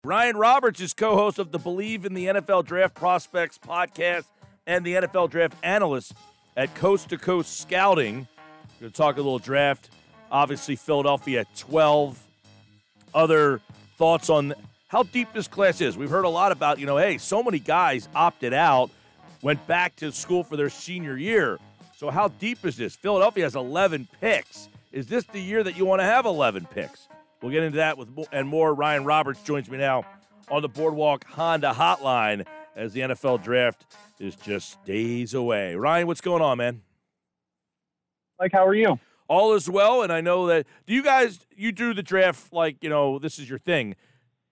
Ryan Roberts is co-host of the Believe in the NFL Draft Prospects podcast and the NFL Draft Analyst at Coast to Coast Scouting. We're going to talk a little draft. Obviously, Philadelphia at 12. Other thoughts on how deep this class is? We've heard a lot about, hey, so many guys opted out, went back to school for their senior year. So how deep is this? Philadelphia has 11 picks. Is this the year that you want to have 11 picks? We'll get into that and more. Ryan Roberts joins me now on the Boardwalk Honda Hotline as the NFL Draft is just days away. Ryan, what's going on, man? Mike, how are you? All is well, and I know that you do the draft like, this is your thing.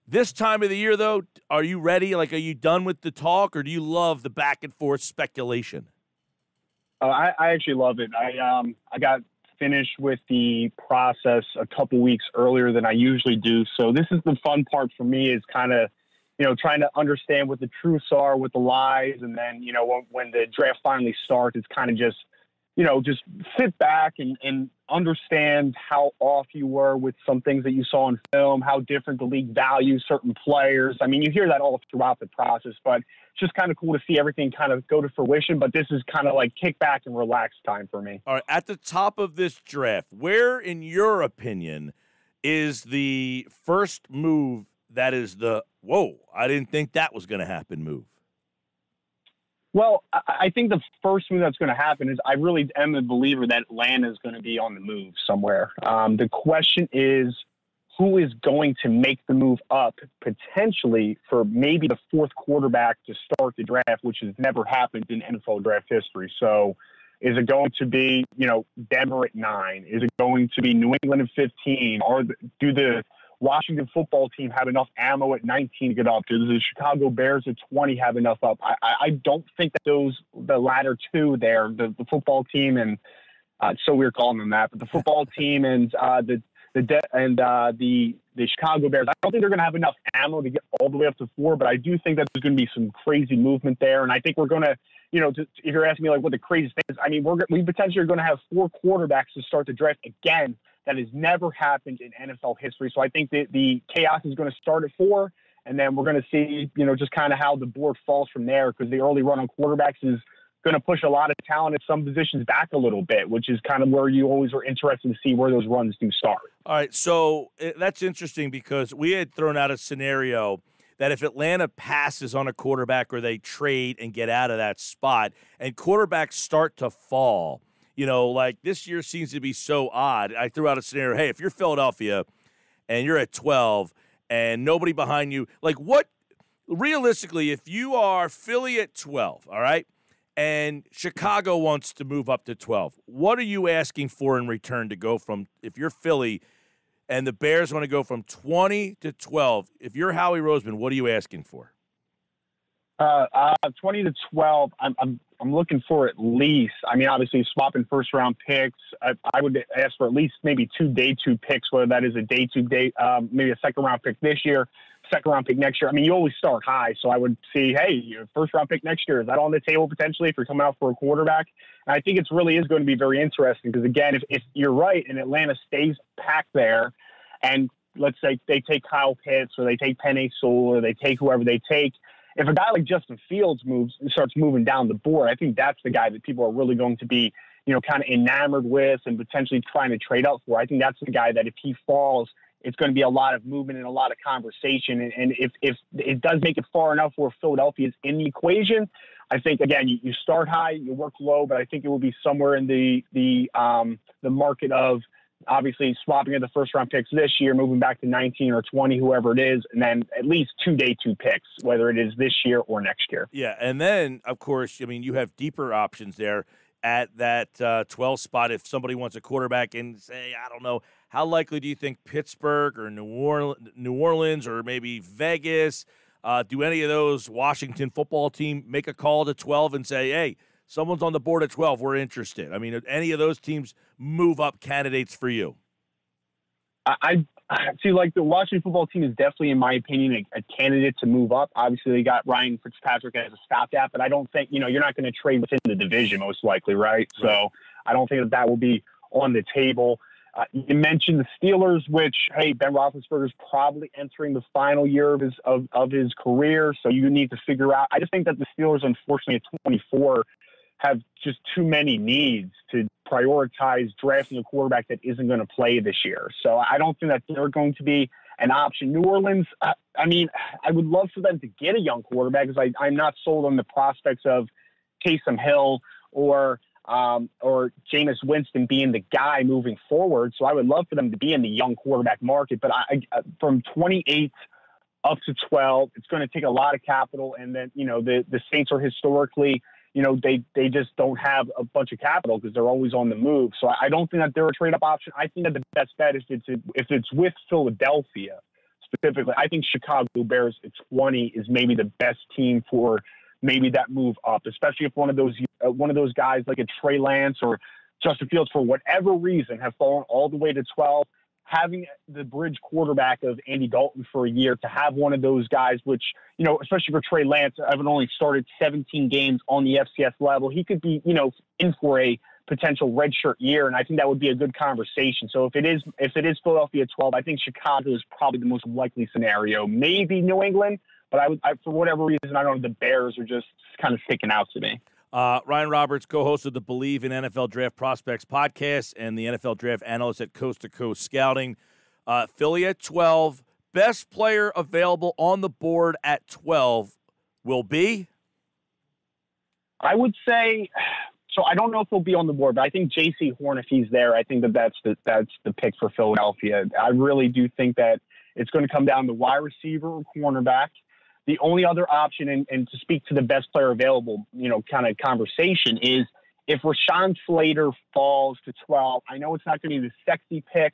This time of the year, though, are you ready? Like, are you done with the talk, or do you love the back-and-forth speculation? I actually love it. I got finished with the process a couple weeks earlier than I usually do. So this is the fun part for me, is kind of, trying to understand what the truths are, what the lies. And then, when the draft finally starts, it's kind of just sit back and understand how off you were with some things that you saw in film, how different the league values certain players. I mean, you hear that all throughout the process, but it's just kind of cool to see everything kind of go to fruition. But this is kind of like kick back and relax time for me. All right. At the top of this draft, where, in your opinion, is the first move that is the, whoa, I didn't think that was going to happen move? Well, I think the first move that's going to happen is I really am a believer that Atlanta is going to be on the move somewhere. The question is, who is going to make the move up potentially for maybe the fourth quarterback to start the draft, which has never happened in NFL draft history. So is it going to be, Denver at 9? Is it going to be New England at 15? Or do the Washington football team have enough ammo at 19 to get up? Do the Chicago Bears at 20 have enough up? I don't think that the latter two there, the football team and it's so weird calling them that, but the football team and the Chicago Bears, I don't think they're going to have enough ammo to get all the way up to 4, but I do think that there's going to be some crazy movement there. And I think we're going to, if you're asking me like what the craziest thing is, I mean, we potentially are going to have 4 quarterbacks to start the draft again. That has never happened in NFL history. So I think that the chaos is going to start at 4, and then we're going to see, just kind of how the board falls from there, because the early run on quarterbacks is going to push a lot of talent at some positions back a little bit, which is kind of where you always are interested to see where those runs do start. All right, so that's interesting, because we had thrown out a scenario that if Atlanta passes on a quarterback or they trade and get out of that spot and quarterbacks start to fall, like this year seems to be so odd. I threw out a scenario, hey, if you're Philadelphia and you're at 12 and nobody behind you, like what, realistically, if you are Philly at 12, all right, and Chicago wants to move up to 12, what are you asking for in return to go from, if you're Philly and the Bears want to go from 20 to 12, if you're Howie Roseman, what are you asking for? 20 to 12, I'm looking for at least, I mean, obviously swapping first round picks. I would ask for at least maybe 2 day 2 picks, whether that is a day 2, maybe a second round pick this year, second round pick next year. I mean, you always start high. So I would see, hey, your first round pick next year, is that on the table potentially if you're coming out for a quarterback? And I think it really is going to be very interesting, because again, if you're right and Atlanta stays packed there, and let's say they take Kyle Pitts or they take Penei Sewell or they take whoever they take, if a guy like Justin Fields starts moving down the board, I think that's the guy that people are really going to be, kind of enamored with and potentially trying to trade out for. I think that's the guy that if he falls, it's going to be a lot of movement and a lot of conversation. And if it does make it far enough where Philadelphia is in the equation, I think, again, you start high, you work low, but I think it will be somewhere in the market of obviously swapping at the first round picks this year, moving back to 19 or 20, whoever it is, and then at least 2 day 2 picks, whether it is this year or next year. Yeah. And then, of course, I mean, you have deeper options there at that 12 spot. If somebody wants a quarterback and say, I don't know, how likely do you think Pittsburgh or New Orleans or maybe Vegas, do any of those Washington football team make a call to 12 and say, hey, someone's on the board at 12, we're interested? I mean, any of those teams move up candidates for you? I see, like the Washington football team is definitely, in my opinion, a candidate to move up. Obviously, they got Ryan Fitzpatrick as a stopgap, but I don't think, you're not going to trade within the division most likely, right? So I don't think that will be on the table. You mentioned the Steelers, which, hey, Ben Roethlisberger's probably entering the final year of his career, so you need to figure out. I just think that the Steelers, unfortunately, at 24, have just too many needs to prioritize drafting a quarterback that isn't going to play this year. So I don't think that they're going to be an option. New Orleans, I mean, I would love for them to get a young quarterback because I'm not sold on the prospects of Taysom Hill or Jameis Winston being the guy moving forward. So I would love for them to be in the young quarterback market. But from 28 up to 12, it's going to take a lot of capital. And then, the Saints are historically, they just don't have a bunch of capital because they're always on the move. So I don't think that they're a trade-up option. I think that the best bet is if it's with Philadelphia specifically. I think Chicago Bears at 20 is maybe the best team for maybe that move up, especially if one of those guys like a Trey Lance or Justin Fields, for whatever reason, have fallen all the way to 12. Having the bridge quarterback of Andy Dalton for a year, to have one of those guys, which, especially for Trey Lance, having only started 17 games on the FCS level, he could be, in for a potential redshirt year. And I think that would be a good conversation. So if it is Philadelphia 12, I think Chicago is probably the most likely scenario. Maybe New England, but I for whatever reason, I don't know, the Bears are just kind of sticking out to me. Ryan Roberts, co-host of the Believe in NFL Draft Prospects podcast and the NFL Draft Analyst at Coast to Coast Scouting. Philly at 12. Best player available on the board at 12 will be? I would say, so I don't know if he'll be on the board, but I think J.C. Horn, if he's there, I think that's the pick for Philadelphia. I really do think that it's going to come down to wide receiver or cornerback. The only other option, and to speak to the best player available, kind of conversation, is if Rashawn Slater falls to 12. I know it's not going to be the sexy pick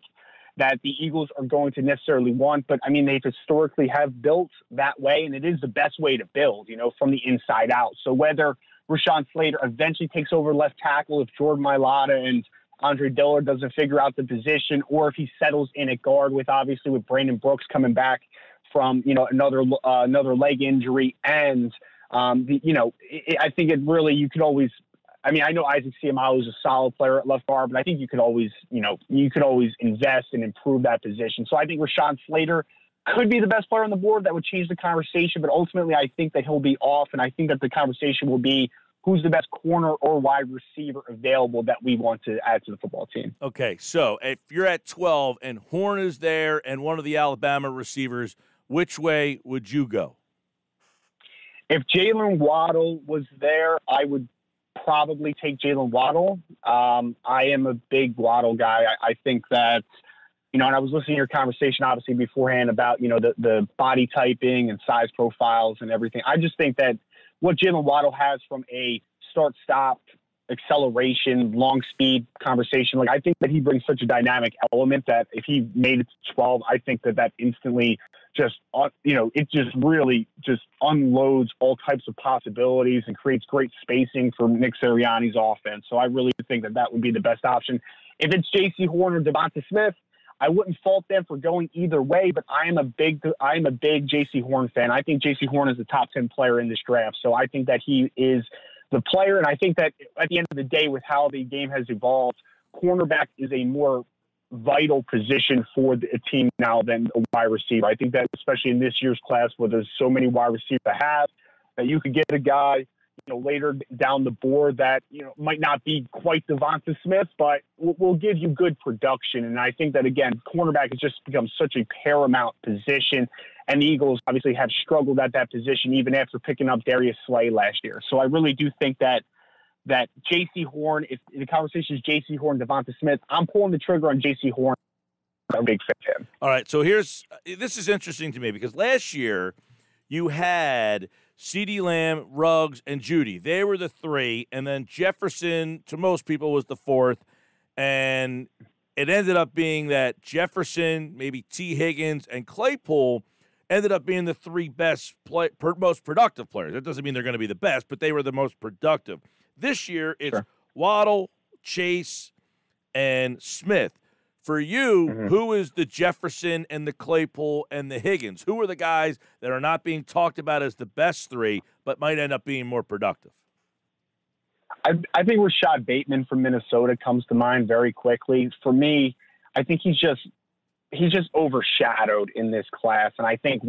that the Eagles are going to necessarily want, but I mean, they historically have built that way, and it is the best way to build, from the inside out. So whether Rashawn Slater eventually takes over left tackle, if Jordan Mailata and Andre Dillard doesn't figure out the position, or if he settles in at guard with Brandon Brooks coming back from another leg injury, and I think it really, you could always. I mean, I know Isaac Seumalo is a solid player at left guard, but I think you could always invest and improve that position. So I think Rashawn Slater could be the best player on the board. That would change the conversation, but ultimately I think that he'll be off, and I think that the conversation will be who's the best corner or wide receiver available that we want to add to the football team. Okay, so if you're at 12 and Horn is there and one of the Alabama receivers, which way would you go? If Jalen Waddle was there, I would probably take Jalen Waddle. I am a big Waddle guy. I think that, and I was listening to your conversation, obviously, beforehand about, the body typing and size profiles and everything. I just think that what Jalen Waddle has from a start-stop, acceleration, long speed conversation, I think that he brings such a dynamic element that if he made it to 12, I think that instantly just, it just really just unloads all types of possibilities and creates great spacing for Nick Sirianni's offense. So I really think that would be the best option. If it's J.C. Horn or Devonta Smith, I wouldn't fault them for going either way, but I am a big J.C. Horn fan. I think J.C. Horn is a top 10 player in this draft. So I think that he is the player. And I think that at the end of the day, with how the game has evolved, cornerback is a more vital position for the team now than a wide receiver. I think that especially in this year's class where there's so many wide receivers to have, that you could get a guy, later down the board that, might not be quite Devonta Smith, but will give you good production. And I think that, again, cornerback has just become such a paramount position. And the Eagles obviously have struggled at that position even after picking up Darius Slay last year. So I really do think that J.C. Horn, if the conversation is J.C. Horn, Devonta Smith, I'm pulling the trigger on J.C. Horn. I'm a big fan of him. All right, so this is interesting to me because last year you had CeeDee Lamb, Ruggs, and Judy. They were the three, and then Jefferson, to most people, was the fourth. And it ended up being that Jefferson, maybe T. Higgins, and Claypool ended up being the three most productive players. That doesn't mean they're going to be the best, but they were the most productive. This year, it's Waddle, Chase, and Smith. For you, who is the Jefferson and the Claypool and the Higgins? Who are the guys that are not being talked about as the best three, but might end up being more productive? I think Rashad Bateman from Minnesota comes to mind very quickly. For me, I think he's just overshadowed in this class. And I think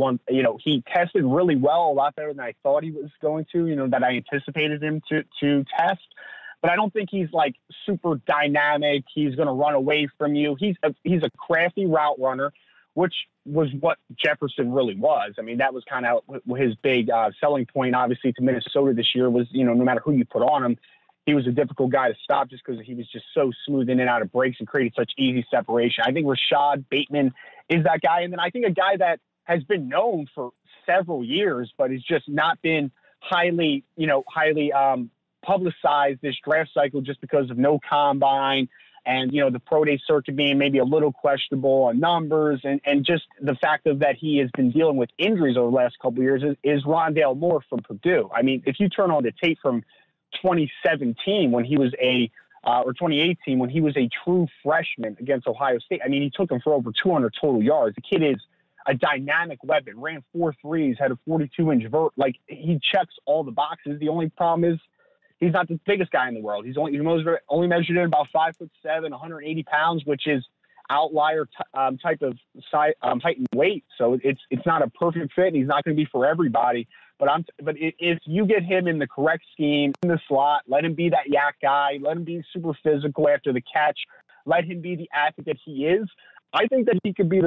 he tested really well, a lot better than I thought he was going to, that I anticipated him to test. But I don't think he's like super dynamic. He's going to run away from you. He's a crafty route runner, which was what Jefferson really was. I mean, that was kind of his big selling point, obviously, to Minnesota this year was, no matter who you put on him, he was a difficult guy to stop just because he was just so smooth in and out of breaks and created such easy separation. I think Rashad Bateman is that guy. And then I think a guy that has been known for several years, but has just not been highly publicized this draft cycle just because of no combine and, the pro day circuit being maybe a little questionable on numbers and just the fact of that he has been dealing with injuries over the last couple of years is Rondale Moore from Purdue. I mean, if you turn on the tape from 2017 when he was or 2018 when he was a true freshman against Ohio State, I mean, he took him for over 200 total yards. The kid is a dynamic weapon, ran 4 threes, had a 42-inch vert. Like, he checks all the boxes. The only problem is he's not the biggest guy in the world. He's only measured in about 5'7", 180 pounds, which is outlier type of size, height and weight. So it's not a perfect fit. And he's not going to be for everybody. But if you get him in the correct scheme, in the slot, let him be that yak guy, let him be super physical after the catch, let him be the athlete that he is, I think that he could be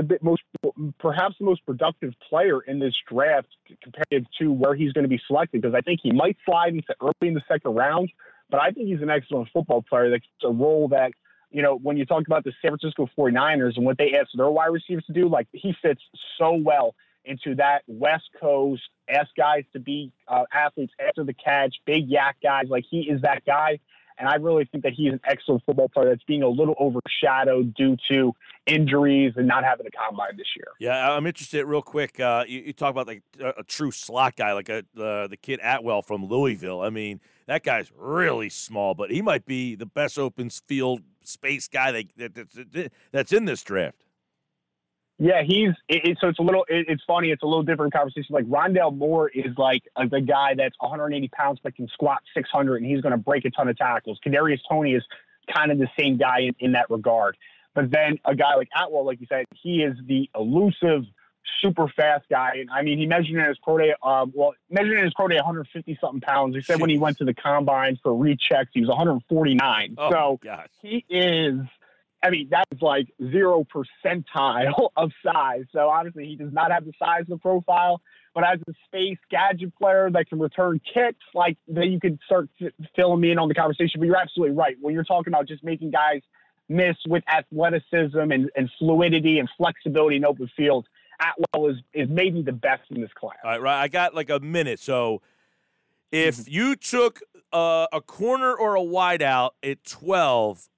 perhaps the most productive player in this draft compared to where he's going to be selected, because I think he might slide into early in the second round, but I think he's an excellent football player. That's a role that, when you talk about the San Francisco 49ers and what they ask their wide receivers to do, like, he fits so well into that West Coast, ask guys to be athletes after the catch, big yak guys. Like, he is that guy. And I really think that he's an excellent football player that's being a little overshadowed due to injuries and not having a combine this year. Yeah, I'm interested real quick. You talk about like a true slot guy, like the kid Atwell from Louisville. I mean, that guy's really small, but he might be the best open field space guy that's in this draft. Yeah, it's funny. It's a little different conversation. Like, Rondale Moore is like the guy that's 180 pounds but can squat 600, and he's going to break a ton of tackles. Kadarius Toney is kind of the same guy in that regard. But then a guy like Atwell, like you said, he is the elusive, super fast guy. And I mean, he measured in his pro day, 150-something pounds. He said when he went to the combine for rechecks, he was 149. Oh, so gosh. He is. I mean, that's like 0 percentile of size. So honestly, he does not have the size of the profile. But as a space gadget player that can return kicks, like, then you could start filling me in on the conversation. But you're absolutely right. When you're talking about just making guys miss with athleticism and fluidity and flexibility in open field, Atwell is maybe the best in this class. All right, I got like a minute. So if you took a corner or a wideout at 12,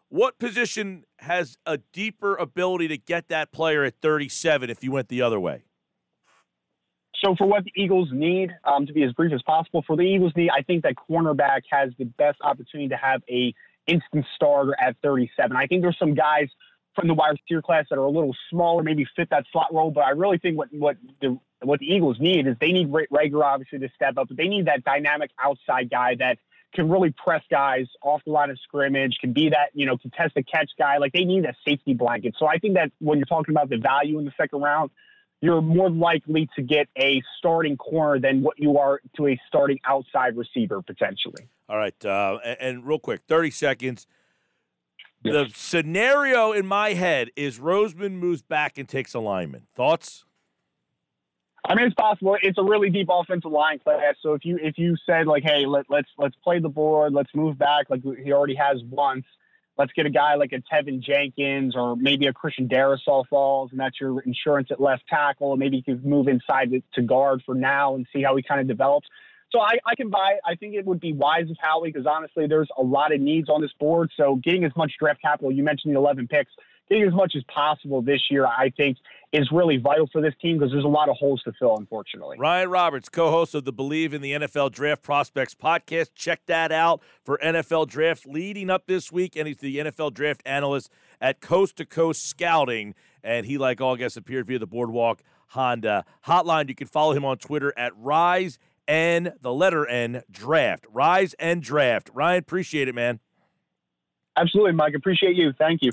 what position has a deeper ability to get that player at 37 if you went the other way? So for what the Eagles need, to be as brief as possible, for the Eagles need, I think that cornerback has the best opportunity to have a instant starter at 37. I think there's some guys from the wide receiver class that are a little smaller, maybe fit that slot role, but I really think what the Eagles need is they need Rager, obviously, to step up, but they need that dynamic outside guy that can really press guys off the line of scrimmage, can be that, contest the catch guy. Like, they need a safety blanket. So I think that when you're talking about the value in the second round, you're more likely to get a starting corner than what you are to a starting outside receiver, potentially. All right. And real quick, 30 seconds. Yes. The scenario in my head is Roseman moves back and takes a lineman. Thoughts? I mean, it's possible. It's a really deep offensive line class. So if you said, like, hey, let's play the board, let's move back like he already has once. Let's get a guy like a Tevin Jenkins or maybe a Christian Darrisaw falls, and that's your insurance at left tackle. Maybe you could move inside to guard for now and see how he kind of develops. So I can buy it. I think it would be wise of Howie because, honestly, there's a lot of needs on this board. So getting as much draft capital, you mentioned the 11 picks, getting as much as possible this year, I think, is really vital for this team because there's a lot of holes to fill, unfortunately. Ryan Roberts, co-host of the Believe in the NFL Draft Prospects podcast. Check that out for NFL Draft leading up this week, and he's the NFL Draft Analyst at Coast to Coast Scouting, and he, like all guests, appeared via the Boardwalk Honda hotline. You can follow him on Twitter at Rise and the letter N Draft. Rise and Draft. Ryan, appreciate it, man. Absolutely, Mike. Appreciate you. Thank you.